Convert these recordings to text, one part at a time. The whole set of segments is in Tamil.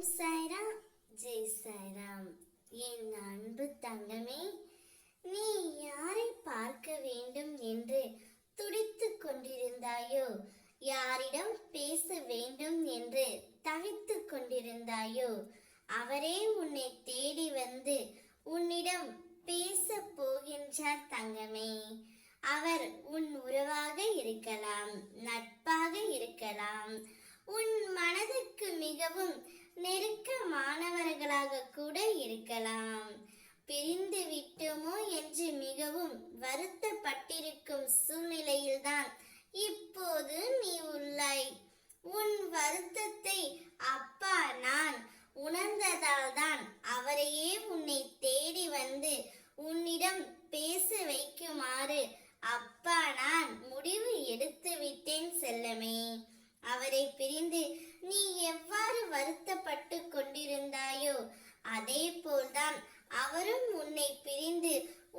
சாய்ராம், ஜெய் சாய்ராம். என் அன்பு தங்கமே, நீ யாரை பார்க்க வேண்டும் என்று துடித்துக் கொண்டிருந்தாயோ, யாரிடம் பேச வேண்டும் என்று தவித்துக் கொண்டிருந்தாயோ, அவரே உன்னை தேடி வந்து உன்னிடம் பேச போகின்றார் தங்கமே. அவர் உன் உறவாக இருக்கலாம், நட்பாக இருக்கலாம், உன் மனதுக்கு மிகவும் நெருக்கமானவர்களாக கூட இருக்கலாம். பிரிந்து விட்டோமோ என்று மிகவும் வருத்தப்பட்டிருக்கும் சூழ்நிலையில்தான் இப்போது நீ உள்ளாய். உன் வருத்தத்தை அப்பா நான் உணர்ந்ததால் தான் அவரையே உன்னை தேடி வந்து உன்னிடம் பேச வைக்குமாறு அப்பா நான் முடிவு எடுத்து விட்டேன் செல்லமே. அவரை பிரிந்து நீ எவ்வாறு வருத்தப்பட்டு கொண்டிருந்தாயோ, அதே போல்தான் அவரும் உன்னை பிரிந்து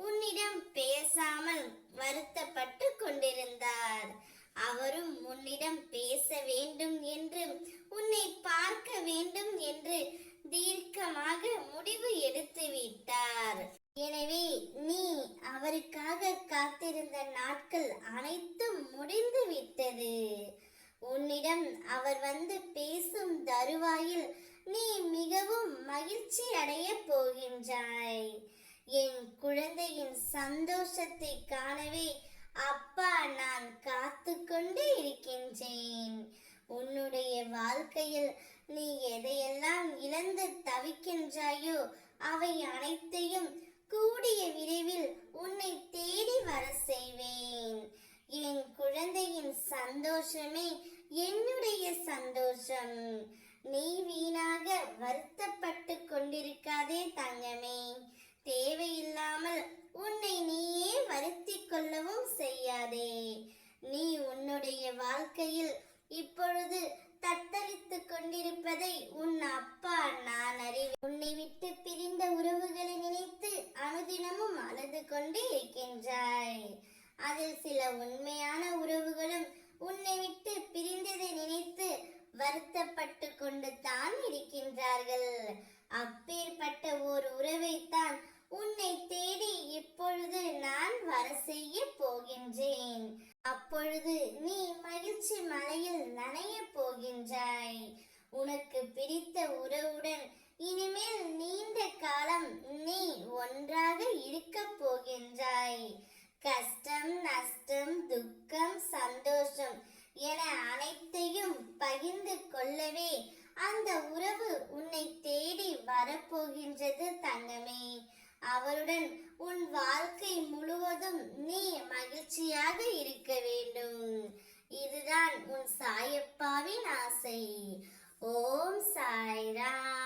உன்னிடம் பேசாமல் வருத்தப்பட்டு கொண்டிருந்தார். அவரும் உன்னிடம் பேச வேண்டும் என்று, உன்னை பார்க்க வேண்டும் என்று தீர்க்கமாக முடிவு எடுத்து விட்டார். எனவே நீ அவருக்காக காத்திருந்த நாட்கள் அனைத்தும் முடிந்து விட்டது. உன்னிடம் அவர் வந்து பேசும் தருவாயில் நீ மிகவும் மகிழ்ச்சி அடைய போகின்றாய். என் குழந்தையின் சந்தோஷத்தை காணவே அப்பா நான் காத்து கொண்டு இருக்கின்றேன். உன்னுடைய வாழ்க்கையில் நீ எதையெல்லாம் இழந்து தவிக்கின்றாயோ, அவை அனைத்தையும் கூடிய விரைவில் உன்னை தேடி வர செய்வேன். என் குழந்தையின் சந்தோஷமே என்னுடைய சந்தோஷம். நீ வீணாக வருத்தப்பட்டு கொண்டிருக்காதே தங்கமே. தேவையில்லாமல் உன்னை நீயே வருத்திக் கொள்ளவும் செய்யாதே. நீ உன்னுடைய வாழ்க்கையில் இப்பொழுது தத்தளித்துக் கொண்டிருப்பதை உன் அப்பா நான் அறிவேன். உன்னை விட்டு பிரிந்த உறவுகளை நினைத்து அனுதினமும் அழுது கொண்டு இருக்கின்றாய். அதில் சில உண்மையான உறவுகளும் உன்னை விட்டு பிரிந்ததை நினைத்து வருத்தப்பட்டு கொண்டு தான் இருக்கின்றார்கள். அப்பேற்பட்ட ஒரு உறவைத்தான் உன்னை தேடி இப்பொழுது நான் வர செய்ய போகின்றேன். அப்பொழுது நீ மகிழ்ச்சி மலையில் நனைய போகின்றாய். உனக்கு பிடித்த உறவுடன் இனிமேல் நீண்ட காலம் நீ ஒன்றாக இருக்க போகின்றாய். கஷ்டம், நஷ்டம், துக்கம், சந்தோஷம் என அனைத்தையும் பகிர்ந்து கொள்ளவே அந்த உறவு உன்னை தேடி வரப்போகின்றது தங்கமே. அவருடன் உன் வாழ்க்கை முழுவதும் நீ மகிழ்ச்சியாக இருக்க வேண்டும். இதுதான் உன் சாயப்பாவின் ஆசை. ஓம் சாய்ராம்.